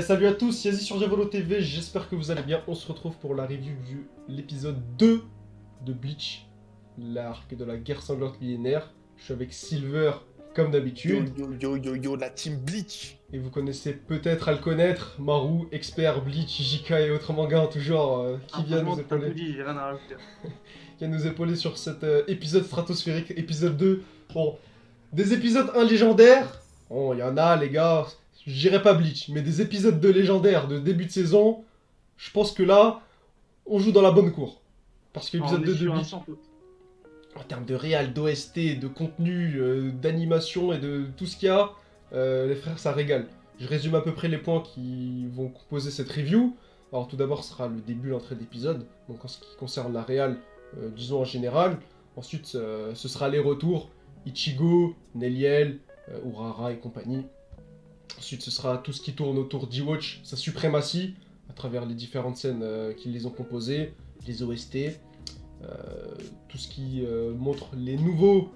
Salut à tous, Yazi sur Diavolo TV, j'espère que vous allez bien. On se retrouve pour la review de l'épisode 2 de Bleach, l'arc de la guerre sanglante millénaire. Je suis avec Silver comme Yo d'habitude. yo yo yo yo, la team Bleach. Et vous connaissez peut-être à le connaître, Maru, expert Bleach, JK et autres mangas en tout genre, qui vient nous Franchement, t'as tout épauler. dit, j'ai rien à rajouter. Qui vient nous épauler sur cet épisode stratosphérique, épisode 2. Bon, des épisodes 1 légendaires, bon, il y en a les gars, je dirais pas Bleach, mais des épisodes 2 légendaires de début de saison, je pense que là, on joue dans la bonne cour. Parce que l'épisode 2 de sur un Bleach, sans faute. en termes de réal, d'OST, de contenu, d'animation et de tout ce qu'il y a, les frères, ça régale. Je résume à peu près les points qui vont composer cette review. Alors tout d'abord, ce sera le début, l'entrée d'épisode, donc en ce qui concerne la réal, disons en général. Ensuite, ce sera les retours, Ichigo, Neliel, Urara et compagnie. Ensuite, ce sera tout ce qui tourne autour d'E-Watch, sa suprématie, à travers les différentes scènes qui les ont composées, les OST, tout ce qui montre les nouveaux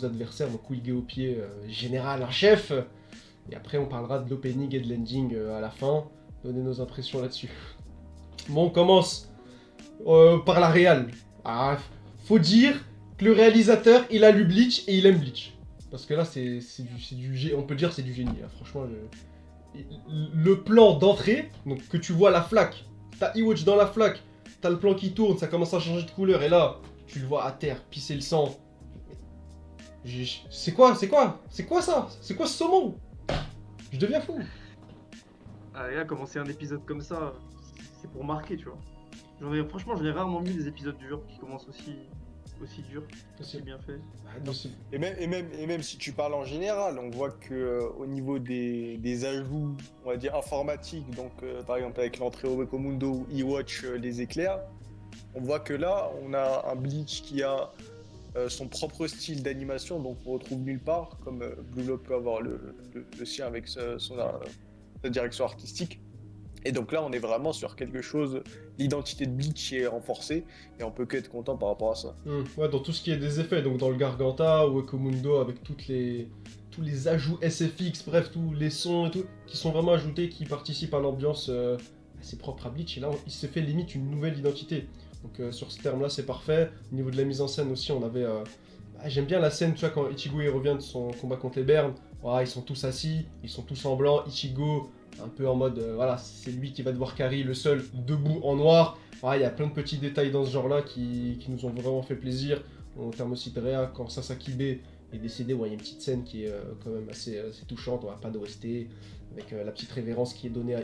adversaires, donc Will Geopier, général en chef. Et après, on parlera de l'opening et de l'ending à la fin, donner nos impressions là-dessus. Bon, on commence par la réal. Ah, faut dire que le réalisateur, il a lu Bleach et il aime Bleach. Parce que là, on peut dire c'est du génie. Là. Franchement, le plan d'entrée, donc que tu vois la flaque, t'as Iwatch dans la flaque, t'as le plan qui tourne, ça commence à changer de couleur, et là, tu le vois à terre, pisser le sang. C'est quoi ça? C'est quoi ce saumon? Je deviens fou. Ah, les gars, commencer un épisode comme ça, c'est pour marquer, tu vois. Franchement, j'en ai rarement vu des épisodes durs qui commencent aussi durs, aussi bien fait. Et même si tu parles en général, on voit que au niveau des ajouts, on va dire informatiques, donc par exemple avec l'entrée au Recomundo ou E-Watch les éclairs, on voit que là, on a un Bleach qui a son propre style d'animation, donc on retrouve nulle part, comme Blue Lock peut avoir le sien avec sa direction artistique. Et donc là, on est vraiment sur quelque chose, l'identité de Bleach est renforcée, et on peut que être content par rapport à ça. Ouais, dans tout ce qui est des effets, donc dans le Garganta ou Ekomundo, avec tous les ajouts SFX, bref, tous les sons et tout, qui sont vraiment ajoutés, qui participent à l'ambiance assez propre à Bleach. Et là, il s'est fait limite une nouvelle identité. Donc sur ce terme-là, c'est parfait. Au niveau de la mise en scène aussi, on avait... j'aime bien la scène, tu vois, quand Ichigo il revient de son combat contre les Bernes. Voilà, ils sont tous assis, ils sont tous en blanc. Ichigo, un peu en mode, voilà, c'est lui qui va devoir carry, le seul debout en noir. Voilà, il y a plein de petits détails dans ce genre-là qui nous ont vraiment fait plaisir. En termes aussi de réa, quand Sasaki B est décédé, ouais, il y a une petite scène qui est quand même assez touchante. On n'a pas d'OST, avec la petite révérence qui est donnée à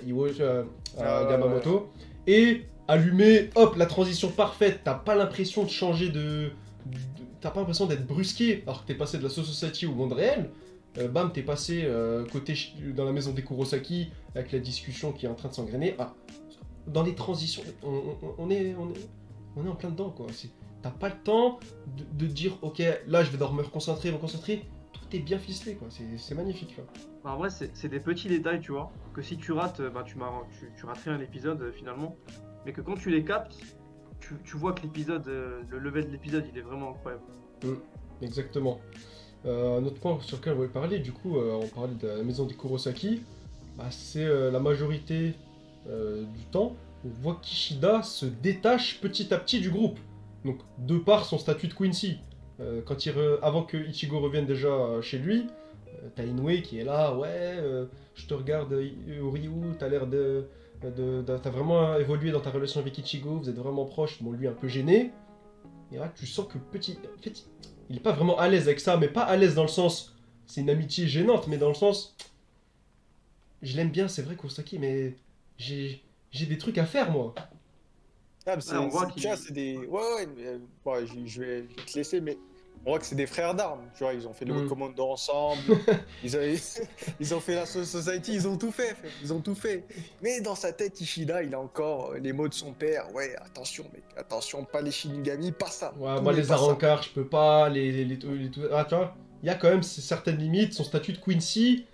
Yamamoto. Et allumé, hop, la transition parfaite. T'as pas l'impression de changer t'as pas l'impression d'être brusqué alors que t'es passé de la Soul Society au monde réel. Bam, t'es passé dans la maison des Kurosaki avec la discussion qui est en train de s'engrainer. Ah, dans les transitions, on est en plein dedans quoi. T'as pas le temps de dire ok, là je vais devoir me concentrer. Tout est bien ficelé quoi. C'est magnifique quoi. En vrai, c'est des petits détails, tu vois, que si tu rates, tu raterais un épisode finalement. Mais que quand tu les captes, tu vois que l'épisode, le level de l'épisode, il est vraiment incroyable. Exactement. Un autre point sur lequel on voulait parler, du coup, on parlait de la maison des Kurosaki. Bah, c'est la majorité du temps, on voit Kishida se détache petit à petit du groupe. Donc, de par son statut de Quincy. Avant que Ichigo revienne déjà chez lui, t'as Inoue qui est là, ouais, je te regarde, Ryu, t'as l'air t'as vraiment évolué dans ta relation avec Ichigo, vous êtes vraiment proches. Bon, lui un peu gêné. Et là, tu sens que en fait, il est pas vraiment à l'aise avec ça, mais pas à l'aise dans le sens, c'est une amitié gênante, mais dans le sens, je l'aime bien, c'est vrai, Kurosaki, mais j'ai des trucs à faire, moi. Ah, mais Ouais, on voit tu vois, c'est des. Ouais, mais, ouais, je vais te laisser, mais on voit que c'est des frères d'armes. Tu vois, ils ont fait le commando ensemble, ils ont, ils ont fait la Soul Society, ils ont tout fait, ils ont tout fait. Mais dans sa tête, Ishida, il a encore les mots de son père. Ouais, attention, mec, attention, pas les Shinigami, pas ça. Ouais, Tout moi, n'est les pas ça. Arrancars, je peux pas, ah, tu vois, il y a quand même certaines limites, son statut de Quincy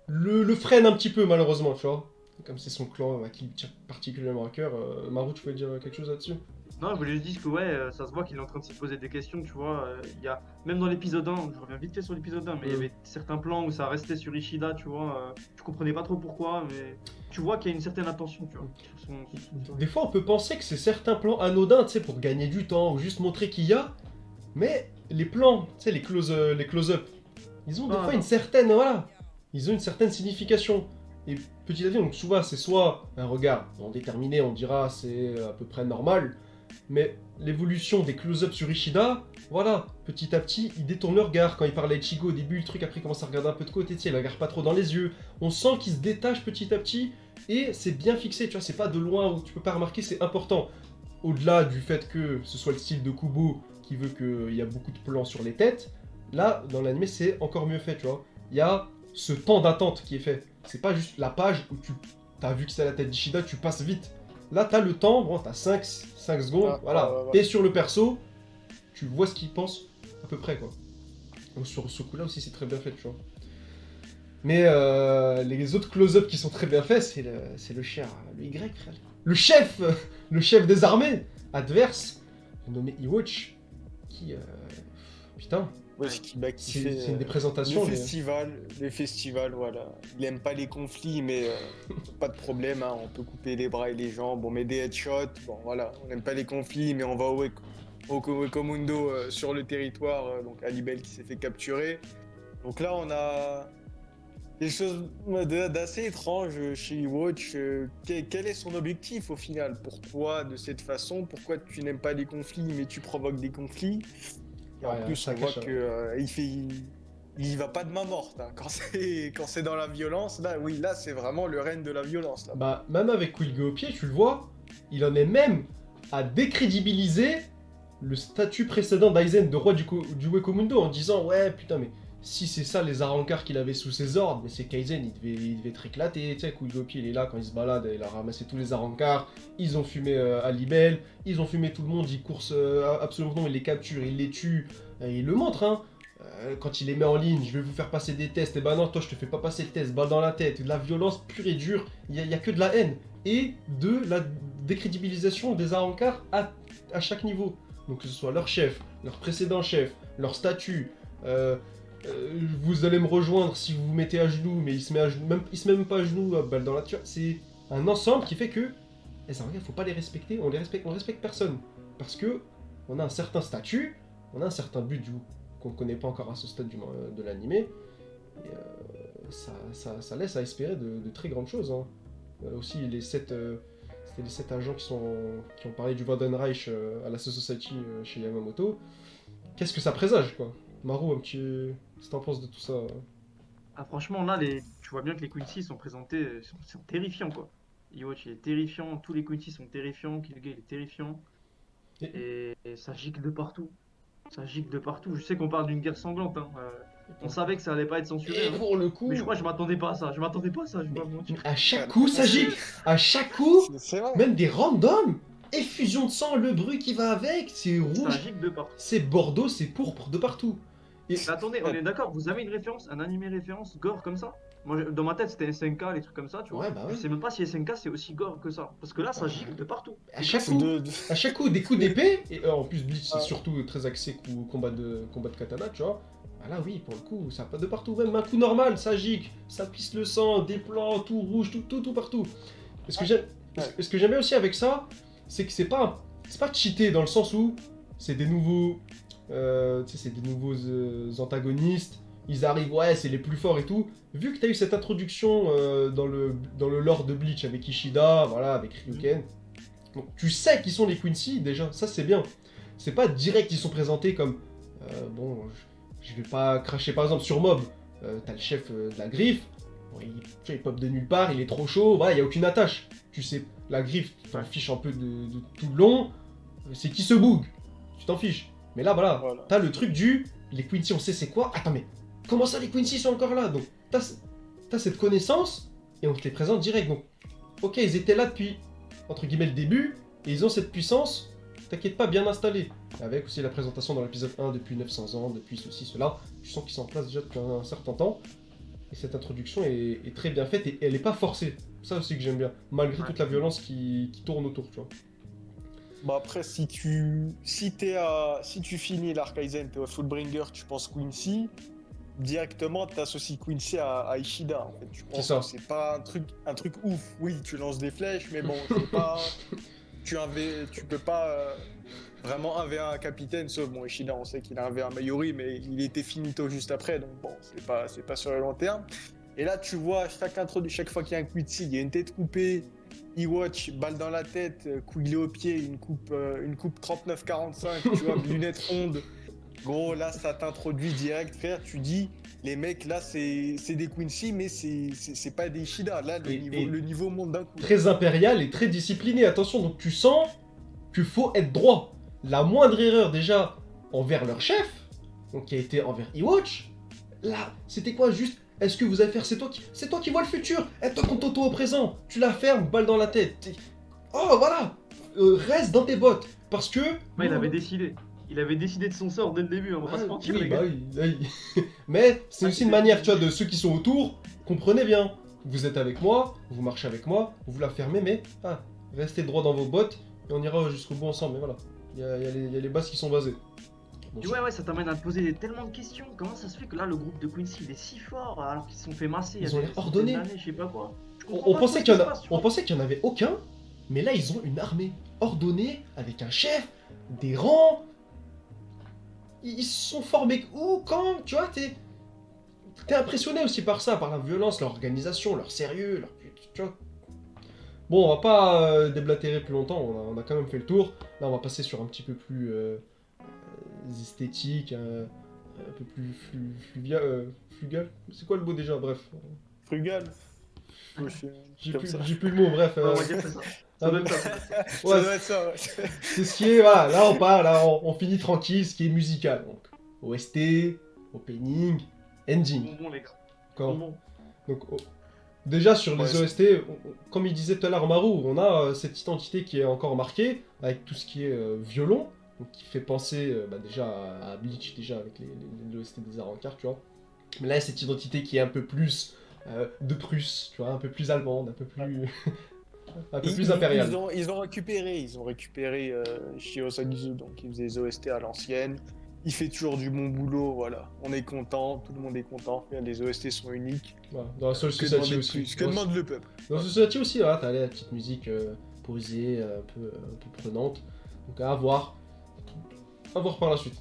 le freine un petit peu, malheureusement, tu vois. Comme c'est son clan qui lui tient particulièrement à cœur. Maru, tu voulais dire quelque chose là-dessus? Non, je voulais juste dire que ouais, ça se voit qu'il est en train de se poser des questions, tu vois. Il y a, même dans l'épisode 1, je reviens vite fait sur l'épisode 1, mais il y avait certains plans où ça restait sur Ishida, tu vois. Tu comprenais pas trop pourquoi, mais tu vois qu'il y a une certaine attention, tu vois. Des fois, on peut penser que c'est certains plans anodins, tu sais, pour gagner du temps, ou juste montrer qu'il y a, mais les plans, tu sais, les close-up, ils ont des fois une certaine, voilà, ils ont une certaine signification. Et petit à petit, donc souvent, c'est soit un regard non déterminé, on dira c'est à peu près normal, mais l'évolution des close-up sur Ishida, voilà, petit à petit, il détourne le regard. Quand il parle à Ichigo au début, le truc, après il commence à regarder un peu de côté, tu sais, il regarde pas trop dans les yeux. On sent qu'il se détache petit à petit, et c'est bien fixé, tu vois, c'est pas de loin où tu peux pas remarquer, c'est important. Au-delà du fait que ce soit le style de Kubo qui veut qu'il y a beaucoup de plans sur les têtes, là, dans l'anime, c'est encore mieux fait, tu vois. Il y a ce temps d'attente qui est fait. C'est pas juste la page où tu as vu que c'est la tête d'Ishida, tu passes vite. Là, t'as le temps, bon, t'as 5 secondes, voilà, t'es sur le perso, tu vois ce qu'il pense à peu près, quoi. Donc sur ce coup-là aussi, c'est très bien fait, tu vois. Mais les autres close-up qui sont très bien faits, c'est le cher, le Y, frère. Le chef des armées adverse, nommé Iwatch, qui, putain, Ouais, c'est une des présentations. Les festivals, voilà. Il aime pas les conflits, mais pas de problème, hein. On peut couper les bras et les jambes, on met des headshots, bon voilà. On n'aime pas les conflits, mais on va au Wekomundo sur le territoire, donc Alibel qui s'est fait capturer. Donc là, on a des choses d'assez étranges chez Iwatch. Quel est son objectif au final? Pourquoi de cette façon? Pourquoi tu n'aimes pas les conflits, mais tu provoques des conflits? Et en plus, on voit il va pas de main morte. Hein. Quand c'est dans la violence, là, oui, là, c'est vraiment le règne de la violence. Là. Bah, même avec Quill au pied, tu le vois, il en est même à décrédibiliser le statut précédent d'Aizen de roi du Wekomundo en disant ouais, putain, mais si c'est ça les Arrancars qu'il avait sous ses ordres, mais c'est qu'Aizen, il devait être éclaté. Tu sais, Quill au pied, il est là quand il se balade, il a ramassé tous les Arrancars, ils ont fumé Alibel, ils ont fumé tout le monde, ils coursent absolument, ils les capturent, ils les tuent, et il le montre, hein. Quand il les met en ligne, je vais vous faire passer des tests, et bah non, toi je te fais pas passer le test, balle dans la tête, de la violence pure et dure, il y a que de la haine, et de la décrédibilisation des Arrancars à chaque niveau. Donc que ce soit leur chef, leur précédent chef, leur statut, vous allez me rejoindre si vous vous mettez à genoux, mais il se met même pas à genoux, balle dans la tête, c'est un ensemble qui fait que les Arrancars, faut pas les respecter, on respecte personne, parce que on a un certain statut, on a un certain but du coup qu'on ne connaît pas encore à ce stade de l'animé, et ça laisse à espérer de très grandes choses. Hein. Aussi, c'était les 7 agents qui ont parlé du Waldenreich à la Society chez Yamamoto. Qu'est-ce que ça présage, quoi? Maru, qu'est-ce que t'en penses de tout ça? Ah, franchement, là, tu vois bien que les Quincy sont présentés, sont terrifiants, quoi. Iwatch, il est terrifiant, tous les Quincy sont terrifiants, Killgate est terrifiant, et ça gicle de partout. Ça gicle de partout. Je sais qu'on parle d'une guerre sanglante. Hein. On savait que ça allait pas être censuré. Et pour le coup... Mais je crois que je m'attendais pas à ça. Je m'attendais pas à ça, je vais pas mentir. À chaque coup, ça gicle. À chaque coup, même des randoms. Effusion de sang, le bruit qui va avec, c'est rouge. Ça gicle de partout. C'est bordeaux, c'est pourpre de partout. Et... Mais attendez, on est d'accord, vous avez une référence, un animé référence gore comme ça? Moi, dans ma tête, c'était SNK, les trucs comme ça, tu vois. Ouais, bah ouais. Je sais même pas si SNK c'est aussi gore que ça. Parce que là, ça gicle de partout. À chaque coup, des coups d'épée. Et en plus, Bleach, c'est surtout très axé combat de katana, tu vois. Ah là, oui, pour le coup, ça pas de partout. Même un coup normal, ça gicle, ça pisse le sang, des plans, tout rouge, tout partout. Et ce que j'aimais aussi avec ça, c'est que c'est pas cheaté dans le sens où c'est des nouveaux. C'est des nouveaux antagonistes. Ils arrivent, ouais, c'est les plus forts et tout. Vu que t'as eu cette introduction dans le lore de Bleach avec Ishida, voilà, avec Ryuken, donc tu sais qui sont les Quincy déjà, ça c'est bien. C'est pas direct qu'ils sont présentés comme, bon, je vais pas cracher par exemple sur Mob, t'as le chef de la griffe, bon, il pop de nulle part, il est trop chaud, voilà, y a aucune attache. Tu sais, la griffe, tu t'en fiches un peu de tout le long, c'est qui se bouge, tu t'en fiches. Mais là, voilà. T'as le truc les Quincy, on sait c'est quoi. Attends, mais comment ça, les Quincy sont encore là? Donc, t'as cette connaissance, et on te les présente direct. Donc, ok, ils étaient là depuis, entre guillemets, le début, et ils ont cette puissance, t'inquiète pas, bien installée. Avec aussi la présentation dans l'épisode 1 depuis 900 ans, depuis ceci, cela. Tu sens qu'ils sont en place déjà depuis un certain temps. Et cette introduction est très bien faite, et elle est pas forcée. Ça aussi que j'aime bien, malgré toute la violence qui tourne autour, tu vois. Bah après, si tu finis l'Arkaizen, t'es au Fullbringer, tu penses Quincy, directement t'associes Quincy à Ishida. En fait, tu C'est penses ça. que c'est pas un truc ouf. Oui, tu lances des flèches, mais bon, c'est pas, tu peux pas vraiment 1v1 un capitaine, sauf bon Ishida, on sait qu'il a 1v1 Mayuri, mais il était finito juste après, donc bon, c'est pas sur le long terme. Et là, tu vois, chaque fois qu'il y a un Quincy, il y a une tête coupée. E-Watch, balle dans la tête, couilé au pied, une coupe 39-45, tu vois, lunettes rondes. Gros, là, ça t'introduit direct, frère. Tu dis, les mecs, là, c'est des Quincy, mais c'est pas des Ishida. Là, le niveau monte d'un coup. Très impérial et très discipliné. Attention, donc tu sens qu'il faut être droit. La moindre erreur, déjà, envers leur chef, donc qui a été envers E-Watch, là, c'était quoi juste. Est-ce que vous allez faire. C'est toi qui vois le futur. Et toi, contre Toto au présent. Tu la fermes, balle dans la tête. Oh, voilà. Reste dans tes bottes. Parce que. Ouais, il avait décidé. Il avait décidé de son sort dès le début, on va pas se mentir, oui, les gars. oui. Mais c'est aussi une manière, tu vois, de ceux qui sont autour. Comprenez bien. Vous êtes avec moi, vous marchez avec moi, vous la fermez, mais restez droit dans vos bottes et on ira jusqu'au bout ensemble. Mais voilà. Il y a les bases qui sont basées. Bon, Ouais, ça t'amène à te poser tellement de questions. Comment ça se fait que là, le groupe de Quincy, il est si fort alors qu'ils se sont fait masser il y a Ils ont des l'air ordonnés. centaines d'années, je sais pas quoi. On pensait qu'il y en avait aucun, mais là ils ont une armée ordonnée avec un chef, des rangs. Ils se sont formés où, quand, tu vois, t'es impressionné aussi par ça, par la violence, leur organisation, leur sérieux, tu vois. Bon, on va pas déblatérer plus longtemps, on a quand même fait le tour. Là, on va passer sur un petit peu plus esthétique, un peu plus flugal. C'est quoi le mot déjà? Bref. Frugal. J'ai plus le mot, bref. Ouais, on va dire que c'est ça. Ça doit être ça. Ça doit être ça, ouais. C'est ce qui est, voilà, là on part, là on finit tranquille, ce qui est musical. Donc, OST, opening, ending. Bonbon, les gars. D'accord. Bonbon. Donc, déjà sur les Ouais, OST, comme il disait tout à l'heure Maru, on a cette identité qui est encore marquée, avec tout ce qui est violon, donc qui fait penser déjà à Bleach, déjà avec les OST des Arrancars, tu vois. Mais là, cette identité qui est un peu plus de Prusse, tu vois, un peu plus allemande, un peu plus, un peu plus impériale. Ils ont récupéré Shiro Sagizu, donc il faisait les OST à l'ancienne. Il fait toujours du bon boulot, voilà. On est content, tout le monde est content. Les OST sont uniques. Voilà. Dans la Soul Que Society demander aussi. plus? Que demande le peuple? Dans la Society aussi, là, t'as la petite musique posée, un peu prenante. Donc à voir. À voir par la suite.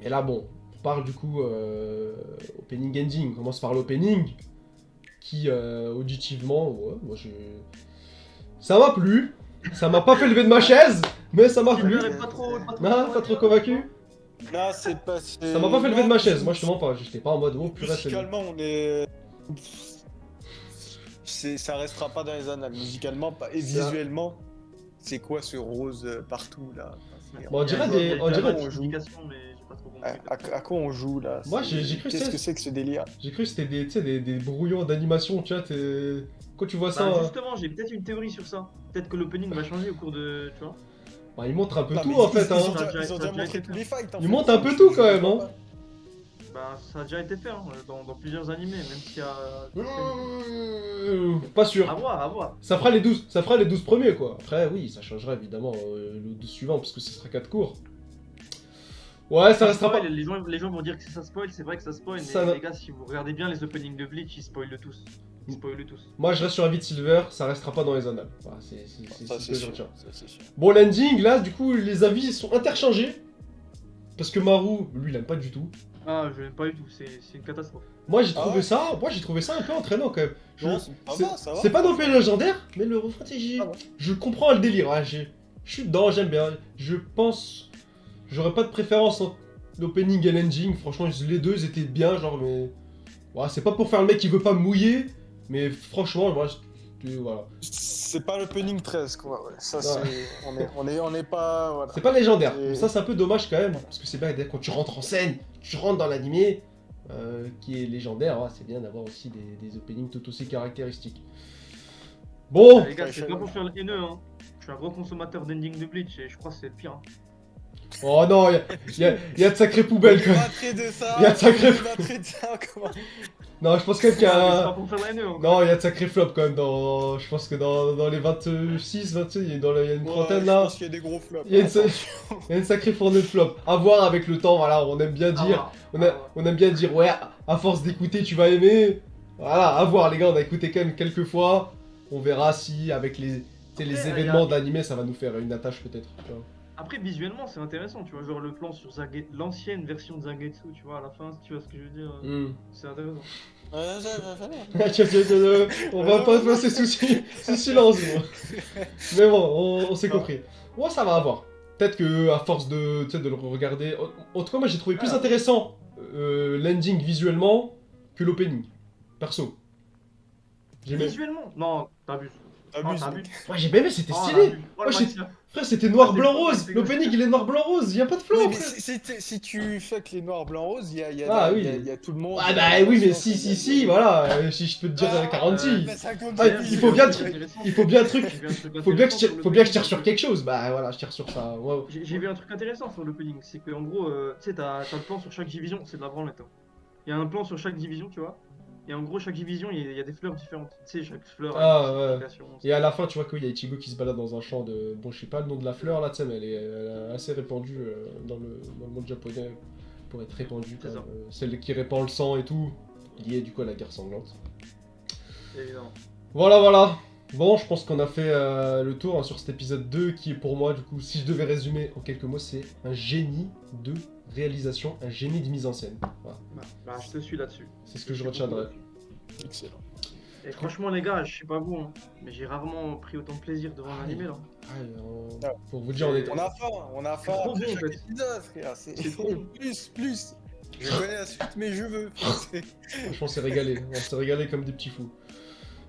Et là, bon, on parle du coup opening ending. On commence par l'opening. Qui, auditivement, ouais, moi j'ai. Ça m'a plu. Ça m'a pas fait lever de ma chaise, mais ça m'a plu. Pas trop Non, pas trop convaincu. Là, c'est pas. Ça m'a pas fait lever de ma chaise. Moi, je te mens pas. J'étais pas en mode, oh purée, c'est. Musicalement, on est. Ça restera pas dans les annales. Musicalement, pas. Et Ça- visuellement, c'est quoi ce rose partout là? Bon, on dirait des. On dirait. on joue. Mais j'ai pas trop compris. À quoi on joue là? Moi, j'ai cru que Qu'est-ce c'est- que c'est que ce délire? J'ai cru que c'était des, tu sais, des brouillons d'animation, tu vois. Quand tu vois ça, Bah, justement, j'ai peut-être une théorie sur ça. Peut-être que l'opening va changer au cours de. Tu vois. bah, il montre un peu Non, tout mais en fait. Ils ont Hein. déjà, ils ont déjà montré tous les fights. Ils montent un peu tout, quand même, hein. Bah, ça a déjà été fait hein, dans plusieurs animés, même s'il y a. Pas sûr. À voir, à voir. Ça fera les 12 premiers, quoi. Après, oui, ça changera évidemment le 12 suivant, parce que ce sera 4 cours. Ouais, ça restera pas. Les gens vont dire que ça spoil, c'est vrai que ça spoil, Ça mais va- les gars, si vous regardez bien les openings de Bleach, ils spoilent tous. Ils spoilent tous. Moi, je reste sur Avid Silver, ça restera pas dans les annales. Voilà, c'est Ça, ce c'est que je sûr. retiens. Ça, c'est sûr. Bon, l'ending, là, du coup, les avis sont interchangés. Parce que Maru, lui, il aime pas du tout. Ah, je l'aime pas du tout, c'est une catastrophe. Moi, j'ai Ah trouvé ouais ça un peu entraînant quand même. Non, ça va, ça va. C'est pas non plus légendaire, mais le refrain, Ah ouais. je comprends le délire. Ouais, je suis dedans, j'aime bien. Je pense. J'aurais pas de préférence entre l'opening et l'ending. Franchement, les deux ils étaient bien, genre, mais. Ouais, c'est pas pour faire le mec qui veut pas me mouiller, mais franchement, moi, voilà. C'est pas l'opening 13, quoi. Ouais. Ça, Ouais. c'est. On est pas. Voilà. C'est pas légendaire. Et- Mais ça, c'est un peu dommage quand même, parce que c'est bien quand tu rentres en scène, tu rentres dans l'animé, qui est légendaire, ouais, c'est bien d'avoir aussi des openings tout aussi caractéristiques. Bon, Les gars, c'est pas pour faire le haineux, hein. Je suis un gros consommateur d'ending de Bleach et je crois que c'est le pire. Hein. Oh non, y a de sacrées poubelles quand même. De ça, Il y a de sacrés- de ça, comment... Non, je pense quand même qu'il y Ah, mais c'est a... pas pour faire la haine, encore. Non, il y a de sacrés flops quand même dans... Je pense que dans les 26, 27, il y a une trentaine je là. pense qu'il y a des gros flops. Il y a une, Attention. il y a une sacrée fournée de flops. À voir avec le temps, voilà, on aime bien dire... On aime bien dire, ouais, à force d'écouter, tu vas aimer. Voilà, à voir les gars, on a écouté quand même quelques fois. On verra si avec les, tu sais, les Après, événements d'animé, ça va nous faire une attache peut-être. tu vois. Après, visuellement, c'est intéressant, tu vois, genre le plan sur l'ancienne version de Zangetsu, tu vois, à la fin, tu vois ce que je veux dire, c'est intéressant. On va pas passer sous silence, gros. Mais bon, on s'est compris. Ouais, ça va avoir. Peut-être que à force de, tu sais, de le regarder. En tout cas, moi j'ai trouvé plus intéressant l'ending visuellement que l'opening. Perso. J'aimais. Visuellement? Non, t'abuses. Abuse, t'abuses. mec. Ouais, j'ai bien aimé, c'était Oh, stylé. t'abuses. Oh, Ouais, le j'ai- Mathieu. Frère, c'était noir, Ah, blanc, c'est rose. cool, L'opening il est noir, blanc, rose. Y a pas de Oui, flanc, mais frère. si tu fuck les noirs, blancs, roses, il y a, Ah, oui. y a tout le monde. Ah y bah a oui, mais l'ambiance, il y a- si, voilà. Si je peux te dire 46. mais ça compte Ah, pas. il faut bien il faut bien un truc. J'ai vu un truc Faut bien que intéressant faut bien que je sur tire sur le quelque chose. Bah voilà, je tire sur ça. Ouais. J'ai vu un truc intéressant sur l'opening, c'est qu'en gros, tu sais, t'as le plan sur chaque division, c'est de la branlette. Hein. Il y a un plan sur chaque division, tu vois. Et en gros, chaque division, il y a des fleurs différentes. Tu sais, chaque fleur Ah, a une ouais. signification. Et à la fin, tu vois qu'il y a Ichigo qui se balade dans un champ de. Bon, je sais pas le nom de la fleur là, tu sais, mais elle est assez répandue dans le monde japonais pour être répandue. C'est ça. Celle qui répand le sang et tout, liée du coup à la guerre sanglante. Évidemment. Voilà. Bon, je pense qu'on a fait le tour hein, sur cet épisode 2 qui est pour moi, du coup, si je devais résumer en quelques mots, c'est un génie de réalisation, un génie de mise en scène. Voilà. Bah, je te suis là-dessus. C'est ce que je retiendrai. Excellent. Et franchement, les gars, je sais pas vous, hein, mais j'ai rarement pris autant de plaisir devant un animé là. Pour vous dire, on est. On a faim trop après bon, en chaque fait. épisode, frère. C'est trop bon. plus. Je connais la suite, mais je veux. Franchement, on s'est régalé. On s'est régalé comme des petits fous.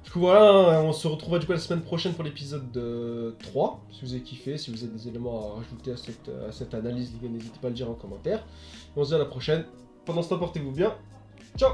Du coup, voilà, on se retrouvera du coup la semaine prochaine pour l'épisode 3. Si vous avez kiffé, si vous avez des éléments à rajouter à cette analyse, les gars, n'hésitez pas à le dire en commentaire. On se dit à la prochaine. Pendant ce temps, portez-vous bien. Ciao!